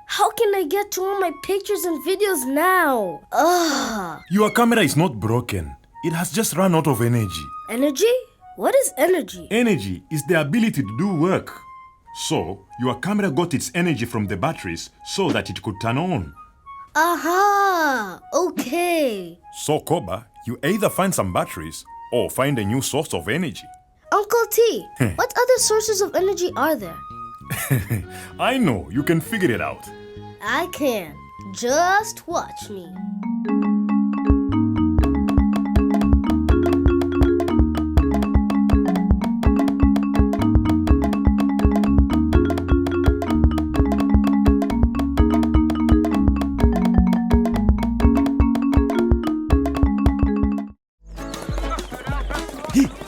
How can I get to all my pictures and videos now? Ugh. Your camera is not broken. It has just run out of energy. Energy? What is energy? Energy is the ability to do work. So, your camera got its energy from the batteries so that it could turn on. Aha! Okay. So, Koba, you either find some batteries or find a new source of energy. Uncle T, what other sources of energy are there? I know, you can figure it out. I can. Just watch me.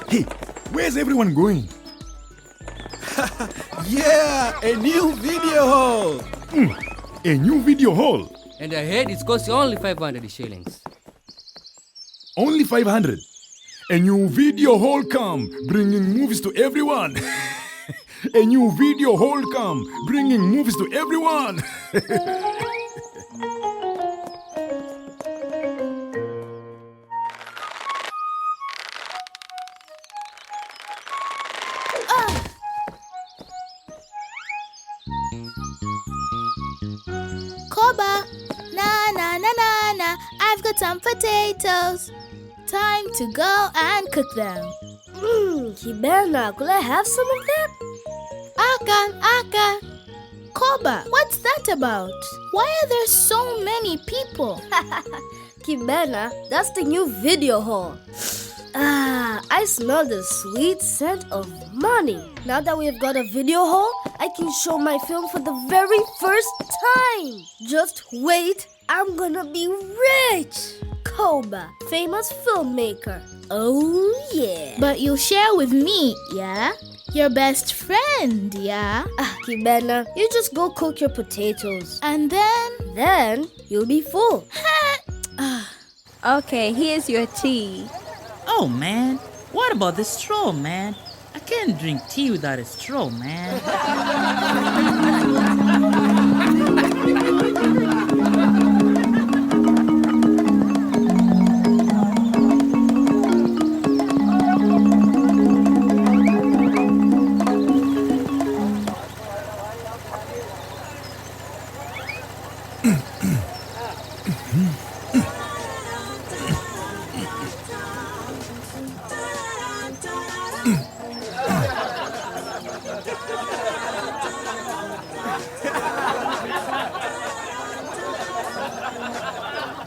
Hey, where's everyone going? Yeah, a new video hall. A new video hall. And ahead it's costing only 500 shillings. Only 500. A new video hall come, bringing movies to everyone. A new video hall come, bringing movies to everyone. Koba, na, I've got some potatoes. Time to go and cook them. Kibena, could I have some of that? Aka. Koba, what's that about? Why are there so many people? Kibena, that's the new video hall. I smell the sweet scent of money. Now that we've got a video hall, I can show my film for the very first time. Just wait, I'm gonna be rich. Koba, famous filmmaker. Oh yeah. But you'll share with me, yeah? Your best friend, yeah? Kibena, you just go cook your potatoes. And then? Then you'll be full. Okay, here's your tea. Oh man, what about the straw, man? I can't drink tea without a straw, man.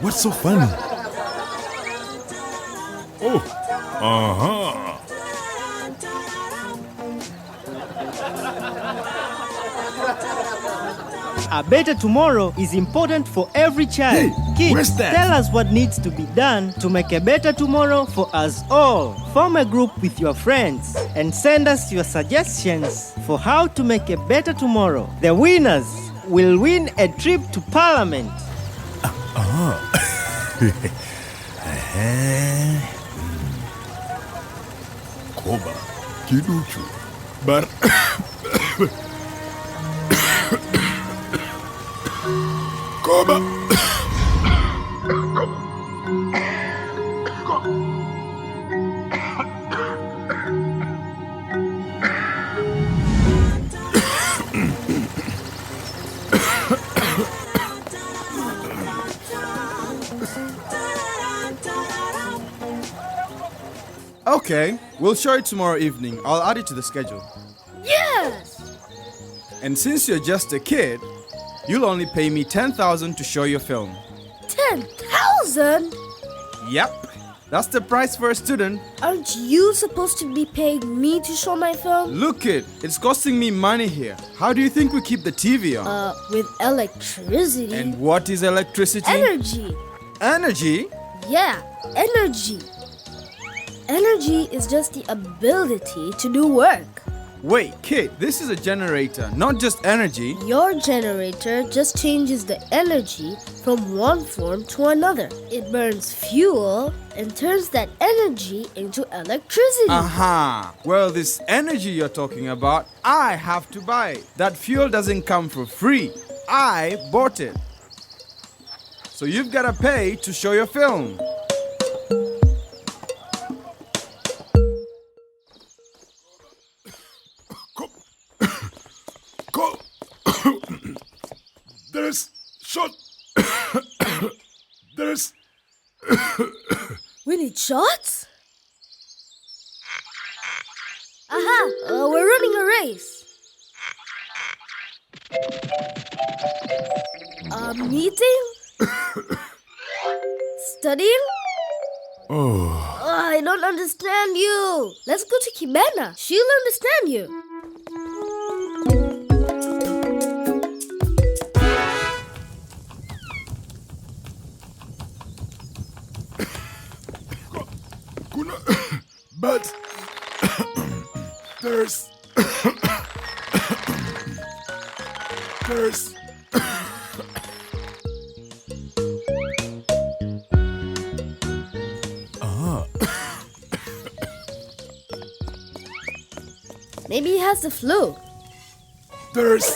What's so funny? Oh, A better tomorrow is important for every child. Hey, where's Kids, that? tell us what needs to be done to make a better tomorrow for us all. Form a group with your friends and send us your suggestions for how to make a better tomorrow. The winners will win a trip to Parliament. Koba, kiduchu. But Koba. Okay, we'll show it tomorrow evening. I'll add it to the schedule. Yes! And since you're just a kid, you'll only pay me 10,000 to show your film. 10,000? Yep, that's the price for a student. Aren't you supposed to be paying me to show my film? Look it, it's costing me money here. How do you think we keep the TV on? With electricity. And what is electricity? Energy. Energy? Yeah, energy. Energy is just the ability to do work. Wait, kid, this is a generator, not just energy. Your generator just changes the energy from one form to another. It burns fuel and turns that energy into electricity. Aha! Well, this energy you're talking about, I have to buy it. That fuel doesn't come for free. I bought it. So you've got to pay to show your film. There's shot. There's. We need shots? Aha! We're running a race. Meeting? Studying? Oh. I don't understand you. Let's go to Kibena. She'll understand you. But there's Maybe he has the flu. there's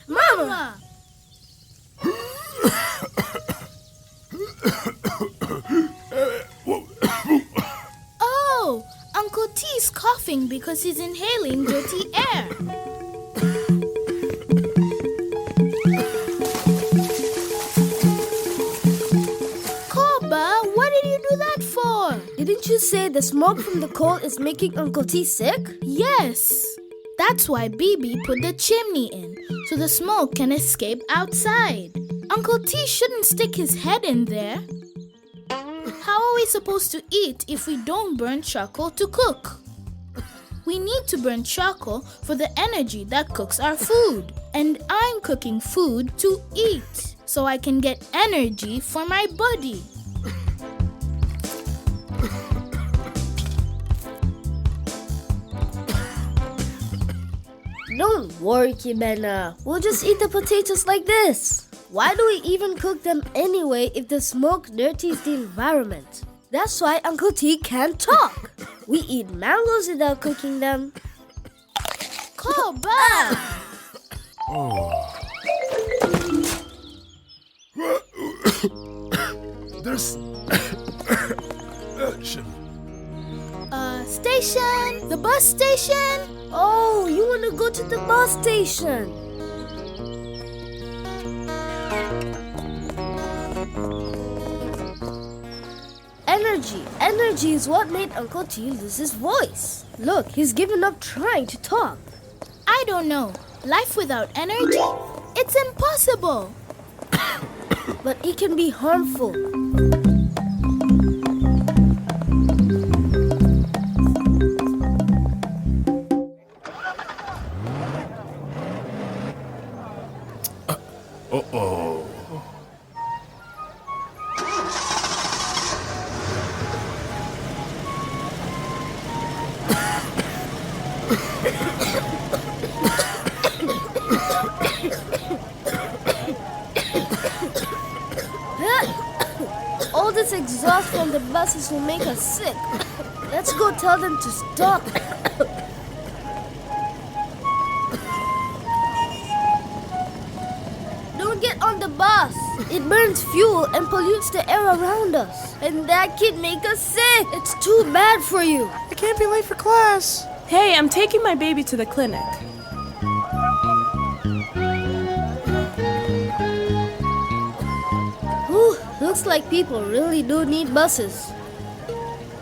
Mama! Oh, Uncle T's coughing because he's inhaling dirty air. Koba, what did you do that for? Didn't you say the smoke from the coal is making Uncle T sick? Yes. That's why Bibi put the chimney in, so the smoke can escape outside. Uncle T shouldn't stick his head in there. How are we supposed to eat if we don't burn charcoal to cook? We need to burn charcoal for the energy that cooks our food. And I'm cooking food to eat, so I can get energy for my body. Don't worry, Kibena. We'll just eat the potatoes like this. Why do we even cook them anyway if the smoke dirties the environment? That's why Uncle T can't talk. We eat mangoes without cooking them. Koba! there's shit. Station! The bus station! Oh, you want to go to the bus station? Energy. Energy is what made Uncle T lose his voice. Look, he's given up trying to talk. I don't know. Life without energy? It's impossible. But it can be harmful. Uh-oh. All this exhaust from the buses will make us sick. Let's go tell them to stop. Don't get on the bus. It burns fuel and pollutes the air around us. And that could make us sick. It's too bad for you. I can't be late for class. Hey, I'm taking my baby to the clinic. Whew, looks like people really do need buses.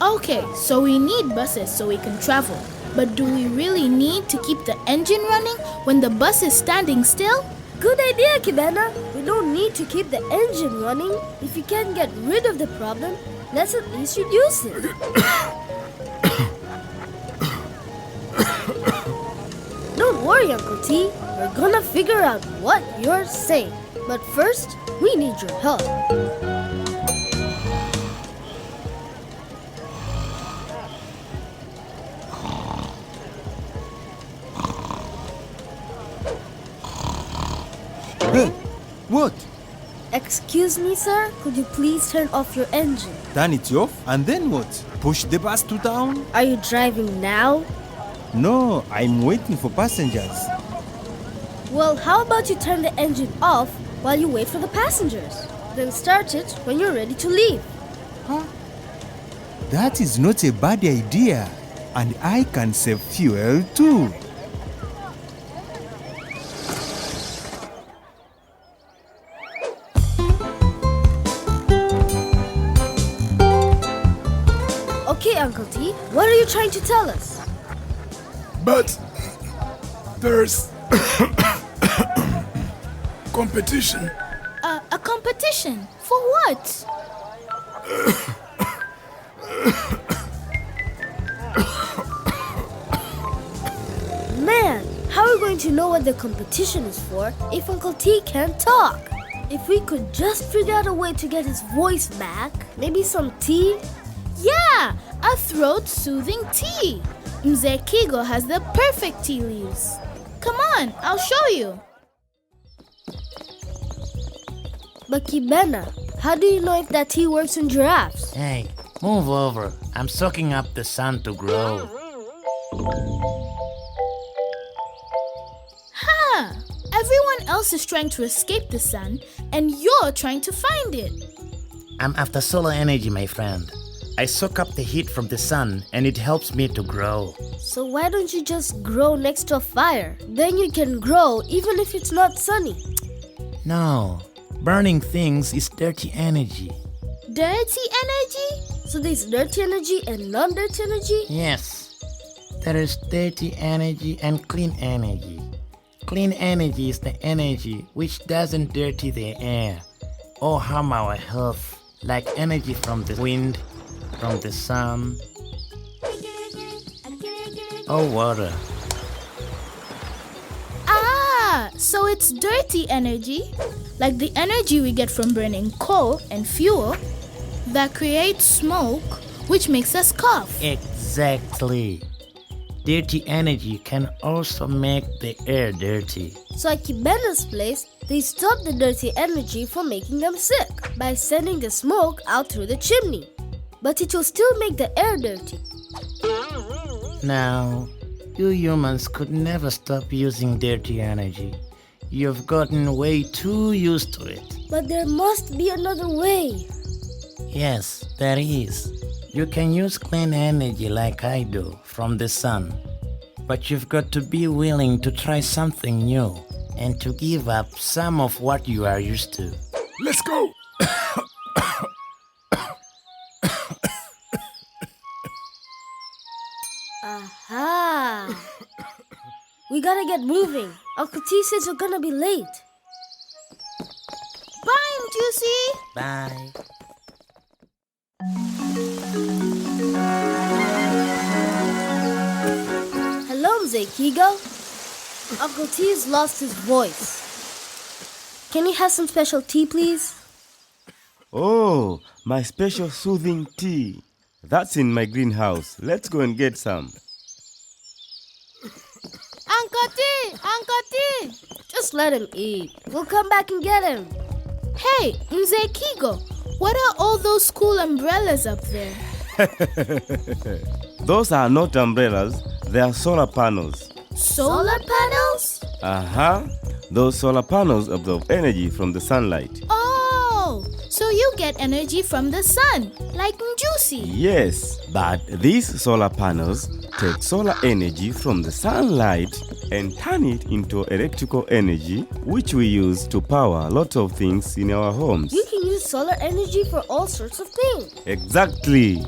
Okay, so we need buses so we can travel. But do we really need to keep the engine running when the bus is standing still? Good idea, Kibena. We don't need to keep the engine running. If you can't get rid of the problem, let's at least reduce it. Don't worry, Uncle T. We're gonna figure out what you're saying. But first, we need your help. Hey, what? Excuse me, sir. Could you please turn off your engine? Turn it off and then what? Push the bus to town? Are you driving now? No, I'm waiting for passengers. Well, how about you turn the engine off while you wait for the passengers? Then start it when you're ready to leave. Huh? That is not a bad idea. And I can save fuel too. Okay, Uncle T, what are you trying to tell us? But there's competition. A competition? For what? Man, how are we going to know what the competition is for if Uncle T can't talk? If we could just figure out a way to get his voice back, maybe some tea? Yeah, a throat-soothing tea. Mzee Kigo has the perfect tea leaves. Come on, I'll show you. But Kibena, how do you know if that tea works on giraffes? Hey, move over. I'm soaking up the sun to grow. Ha! Everyone else is trying to escape the sun, and you're trying to find it. I'm after solar energy, my friend. I soak up the heat from the sun and it helps me to grow. So why don't you just grow next to a fire? Then you can grow even if it's not sunny. No, burning things is dirty energy. Dirty energy? So there's dirty energy and non-dirty energy? Yes, there is dirty energy and clean energy. Clean energy is the energy which doesn't dirty the air or harm our health, like energy from the wind, from the sun, or water. Ah, so it's dirty energy, like the energy we get from burning coal and fuel that creates smoke, which makes us cough. Exactly. Dirty energy can also make the air dirty. So at Kibena's place, they stop the dirty energy from making them sick by sending the smoke out through the chimney. But it will still make the air dirty. Now, you humans could never stop using dirty energy. You've gotten way too used to it. But there must be another way. Yes, there is. You can use clean energy like I do from the sun. But you've got to be willing to try something new and to give up some of what you are used to. Let's go! Aha! We gotta get moving. Uncle T says we're gonna be late. Bye, Juicy. Bye. Hello, Mzee Kigo. Uncle T's lost his voice. Can you have some special tea, please? Oh, my special soothing tea. That's in my greenhouse. Let's go and get some. Uncle T! Uncle T! Just let him eat. We'll come back and get him. Hey, Mzee Kigo, what are all those school umbrellas up there? Those are not umbrellas, they are solar panels. Solar panels? Those solar panels absorb energy from the sunlight. Oh, so you get energy from the sun, like Njusi. Yes, but these solar panels take solar energy from the sunlight and turn it into electrical energy, which we use to power a lot of things in our homes. You can use solar energy for all sorts of things. Exactly.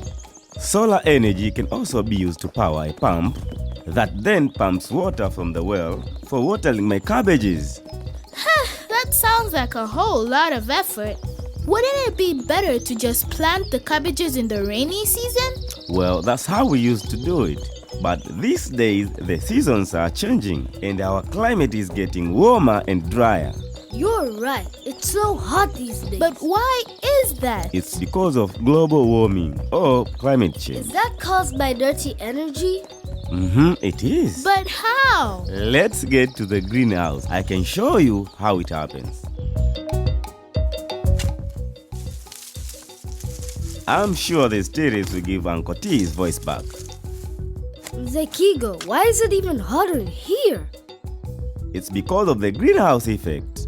Solar energy can also be used to power a pump that then pumps water from the well for watering my cabbages. That sounds like a whole lot of effort. Wouldn't it be better to just plant the cabbages in the rainy season? Well, that's how we used to do it. But these days, the seasons are changing and our climate is getting warmer and drier. You're right. It's so hot these days. But why is that? It's because of global warming or climate change. Is that caused by dirty energy? It is. But how? Let's get to the greenhouse. I can show you how it happens. I'm sure the stereo will give Uncle T his voice back. Mzee Kigo, why is it even hotter in here? It's because of the greenhouse effect.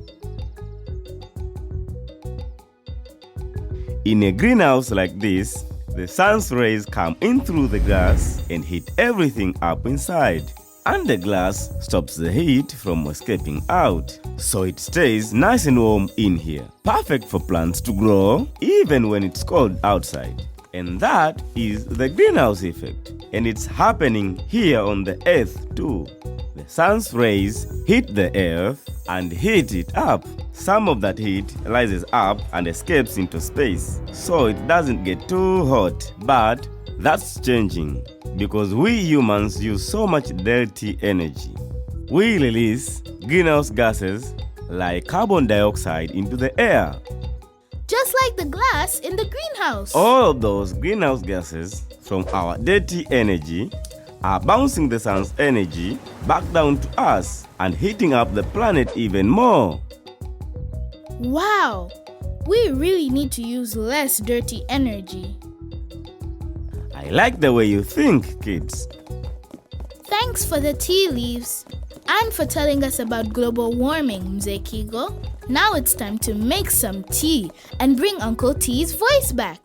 In a greenhouse like this, the sun's rays come in through the glass and heat everything up inside. And the glass stops the heat from escaping out, so it stays nice and warm in here. Perfect for plants to grow even when it's cold outside. And that is the greenhouse effect. And it's happening here on the earth too. The sun's rays hit the earth and heat it up. Some of that heat rises up and escapes into space, so it doesn't get too hot. But that's changing because we humans use so much dirty energy. We release greenhouse gases like carbon dioxide into the air. Just like the glass in the greenhouse. All of those greenhouse gases from our dirty energy are bouncing the sun's energy back down to us and heating up the planet even more. Wow! We really need to use less dirty energy. I like the way you think, kids. Thanks for the tea leaves and for telling us about global warming, Mzee Kigo. Now it's time to make some tea and bring Uncle T's voice back.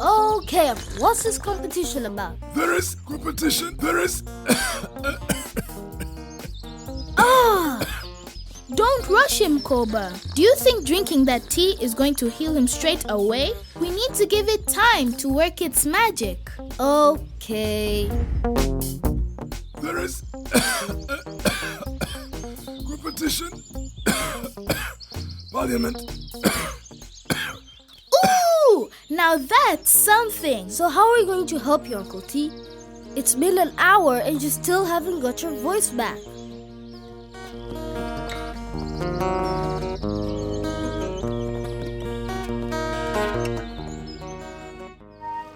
Okay, what's this competition about? There is competition. There is. Don't rush him, Koba. Do you think drinking that tea is going to heal him straight away? We need to give it time to work its magic. Okay. There is. Competition. Parliament. Ooh! Now that's something. So how are we going to help you, Uncle T? It's been an hour and you still haven't got your voice back.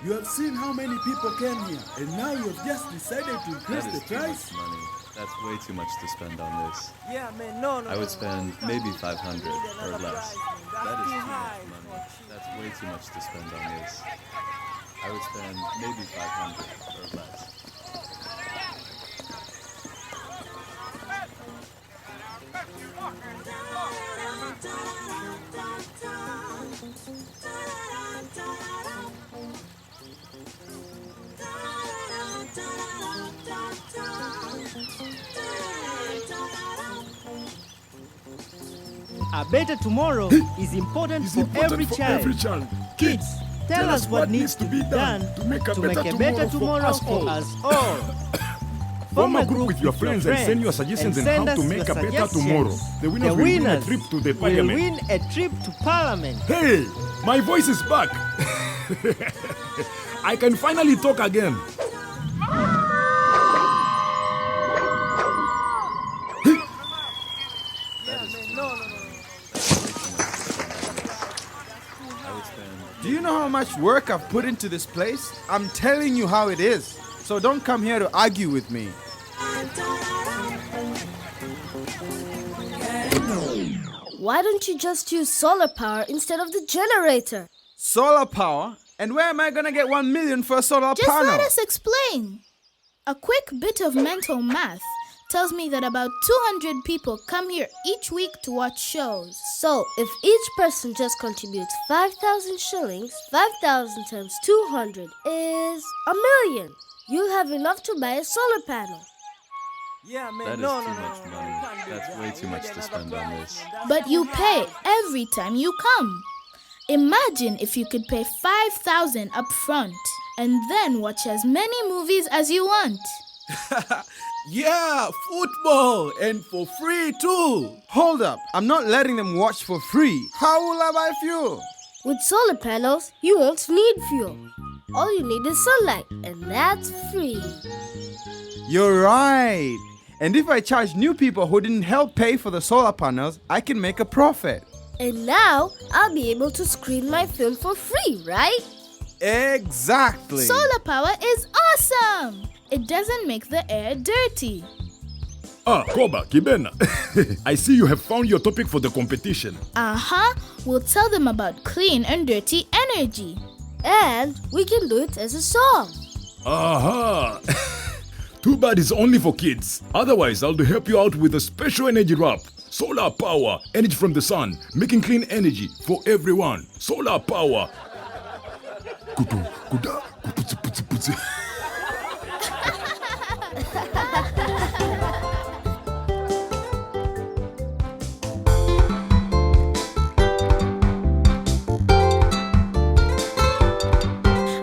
You have seen how many people came here, and now you have just decided to increase the price? Too much money. That's way too much to spend on this. Yeah, man, no. I would spend maybe 500 or less. That is too much money. That's way too much to spend on this. I would spend maybe 500 or less. A better tomorrow is important for every child. Kids, tell us what needs to be done to make a better tomorrow for us all. Form a group with your friends and send your suggestions on how to make a better tomorrow. The winners will win a trip to the parliament. Will win a trip to parliament. Hey, my voice is back. I can finally talk again. Do you know how much work I've put into this place? I'm telling you how it is. So don't come here to argue with me. Why don't you just use solar power instead of the generator? Solar power? And where am I gonna get 1 million for a solar Just panel? let us explain. A quick bit of mental math tells me that about 200 people come here each week to watch shows. So, if each person just contributes 5,000 shillings, 5,000 times 200 is 1,000,000. You'll have enough to buy a solar panel. Yeah, man, That is too much money. That's way too much to spend on this. But you pay every time you come. Imagine if you could pay 5,000 up front and then watch as many movies as you want. Yeah, football, and for free too. Hold up, I'm not letting them watch for free. How will I buy fuel? With solar panels, you won't need fuel. All you need is sunlight, and that's free. You're right. And if I charge new people who didn't help pay for the solar panels, I can make a profit. And now, I'll be able to screen my film for free, right? Exactly. Solar power is awesome! It doesn't make the air dirty. Koba, Kibena. I see you have found your topic for the competition. We'll tell them about clean and dirty energy. And we can do it as a song. Too bad it's only for kids. Otherwise, I'll help you out with a special energy rap. Solar power, energy from the sun, making clean energy for everyone. Solar power.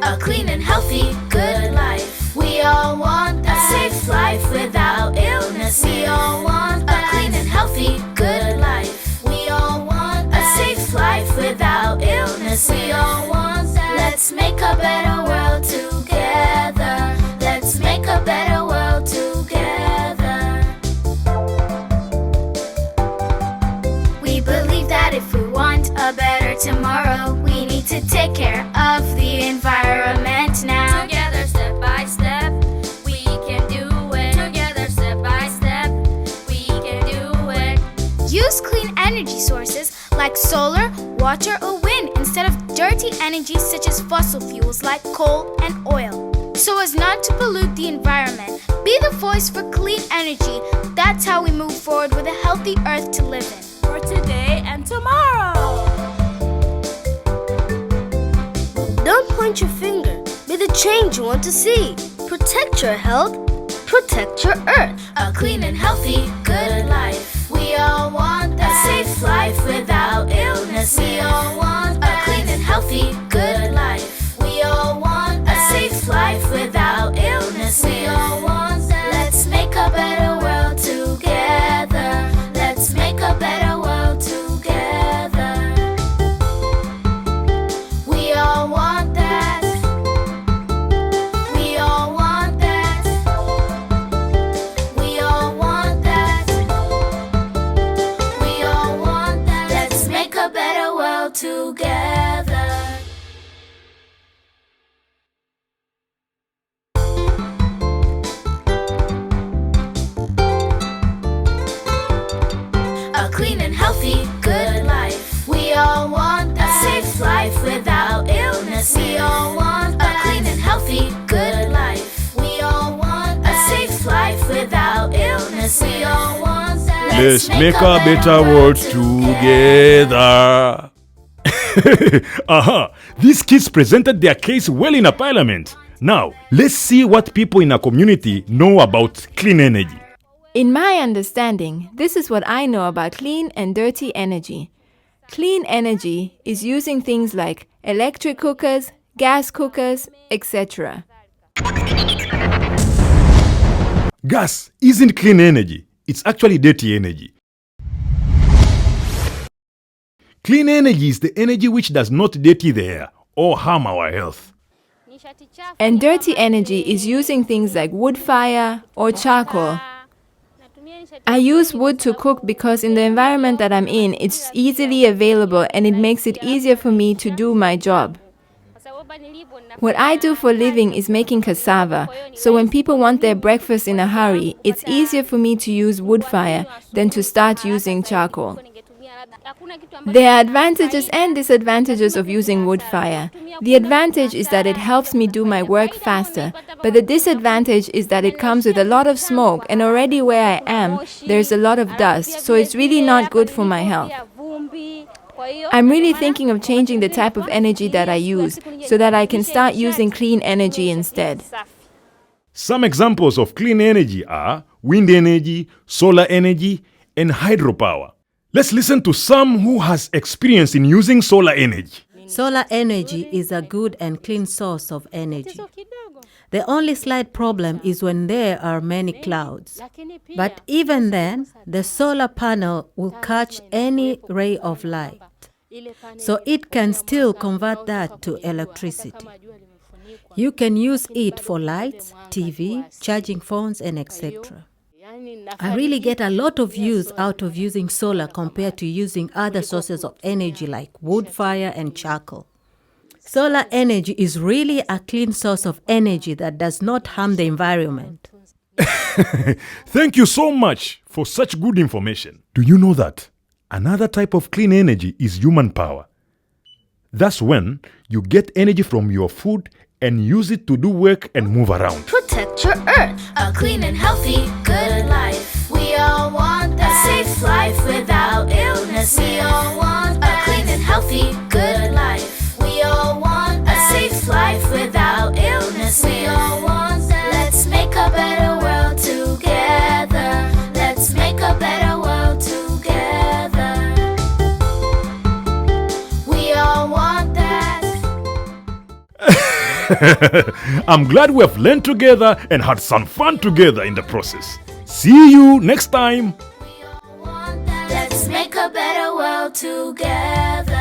A clean and healthy, good life. We all want that. A safe life without illness. We all want that. A clean and healthy, good life. We all want that. A safe life without illness. We all want that. Let's make a better world together. Let's make a better world together. We believe that if we want a better tomorrow, we need to take care of the environment now. Together, step by step, we can do it. Together, step by step, we can do it. Use clean energy sources like solar, water, or wind instead of dirty energy such as fossil fuels like coal and oil, so as not to pollute the environment. Be the voice for clean energy. That's how we move forward with a healthy earth to live in. For today and tomorrow. Don't point your finger. Be the change you want to see. Protect your health. Protect your earth. A clean and healthy, good life. We all want that. A safe life without illness. We all want that. A clean and healthy, good life. We all want that. A safe life without illness. We all want that. Let's make a better world together. Let's make a better world together. We all want that. We all want that. We all want that. We all want that. Let's make a better world together. A clean and healthy, good life. We all want that. A safe life without illness. We all want that. A clean and healthy, good life. We all want that. A safe life without illness. We all want that. Let's make a better world together. These kids presented their case well in a parliament. Now, let's see what people in a community know about clean energy. In my understanding, this is what I know about clean and dirty energy. Clean energy is using things like electric cookers, gas cookers, etc. Gas isn't clean energy. It's actually dirty energy. Clean energy is the energy which does not dirty the air or harm our health. And dirty energy is using things like wood fire or charcoal. I use wood to cook because in the environment that I'm in, it's easily available and it makes it easier for me to do my job. What I do for a living is making cassava, so when people want their breakfast in a hurry, it's easier for me to use wood fire than to start using charcoal. There are advantages and disadvantages of using wood fire. The advantage is that it helps me do my work faster, but the disadvantage is that it comes with a lot of smoke, and already where I am, there's a lot of dust, so it's really not good for my health. I'm really thinking of changing the type of energy that I use, so that I can start using clean energy instead. Some examples of clean energy are wind energy, solar energy, and hydropower. Let's listen to some who has experience in using solar energy. Solar energy is a good and clean source of energy. The only slight problem is when there are many clouds. But even then, the solar panel will catch any ray of light. So it can still convert that to electricity. You can use it for lights, TV, charging phones, and etc. I really get a lot of use out of using solar compared to using other sources of energy like wood fire and charcoal. Solar energy is really a clean source of energy that does not harm the environment. Thank you so much for such good information. Do you know that another type of clean energy is human power? That's when you get energy from your food and use it to do work and move around. Protect your earth. A clean and healthy, good life. We all want that. A safe life without illness. We all want that. A clean and healthy, good life. We all want that. A safe life without illness. We all want that. Let's make a better world together. Let's make a better world together. We all want that. I'm glad we have learned together and had some fun together in the process. See you next time. Let's make a better world together.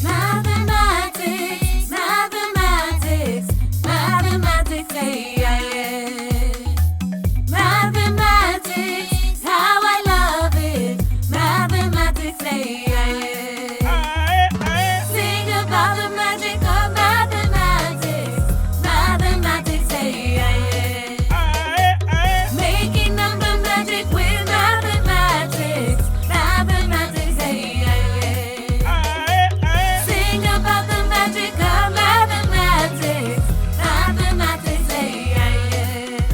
Mathematics, mathematics, mathematics, hey, yeah, yeah. Mathematics, how I love it. Mathematics, hey, yeah, yeah. Sing about the magic of mathematics. Mathematics, hey, yeah, yeah. Making number magic with mathematics. Mathematics, hey, yeah, yeah. Sing about the magic of mathematics. Mathematics, hey, yeah, yeah.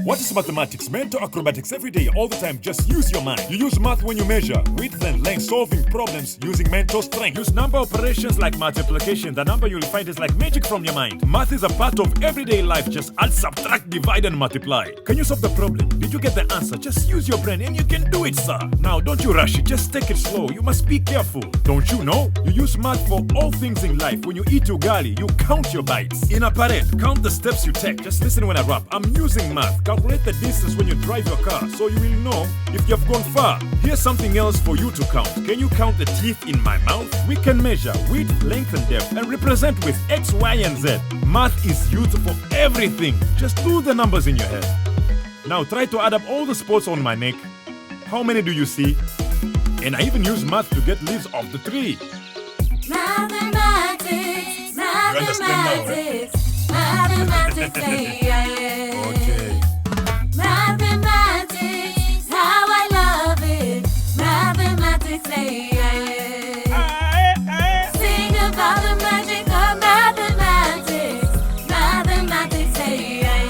What is mathematics? Mental acrobatics every day, all the time. Just use your mind. You use math when you measure width and length, solving problems using mental strength. Use number operations like multiplication. The number you'll find is like magic from your mind. Math is a part of everyday life. Just add, subtract, divide, and multiply. Can you solve the problem? Did you get the answer? Just use your brain and you can do it, sir. Now, don't you rush it. Just take it slow. You must be careful. Don't you know? You use math for all things in life. When you eat ugali, you count your bites. In a parade, count the steps you take. Just listen when I rap. I'm using math. Calculate the distance when you drive your car, so you will know if you have gone far. Here's something else for you to count. Can you count the teeth in my mouth? We can measure width, length, and depth and represent with X, Y, and Z. Math is used for everything. Just do the numbers in your head. Now try to add up all the spots on my neck. How many do you see? And I even use math to get leaves off the tree. Mathematics, mathematics, mathematics, hey, yeah, yeah. Okay. Mathematics, how I love it. Mathematics, hey, yeah, yeah. Sing about the magic of mathematics. Mathematics, hey, yeah,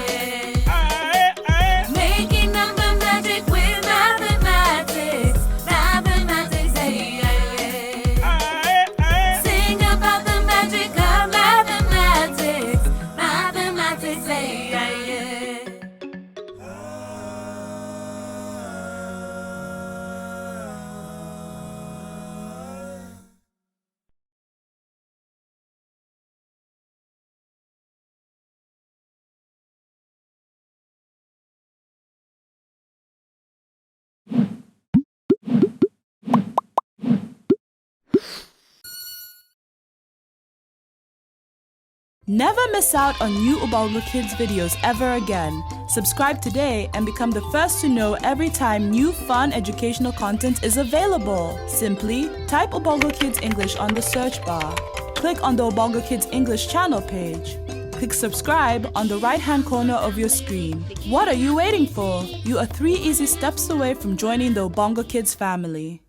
yeah. Making number magic with mathematics. Mathematics, hey, yeah, yeah. Sing about the magic of mathematics. Mathematics, hey, yeah, yeah. Never miss out on new Ubongo Kids videos ever again. Subscribe today and become the first to know every time new fun educational content is available. Simply type Ubongo Kids English on the search bar. Click on the Ubongo Kids English channel page. Click subscribe on the right-hand corner of your screen. What are you waiting for? You are 3 easy steps away from joining the Ubongo Kids family.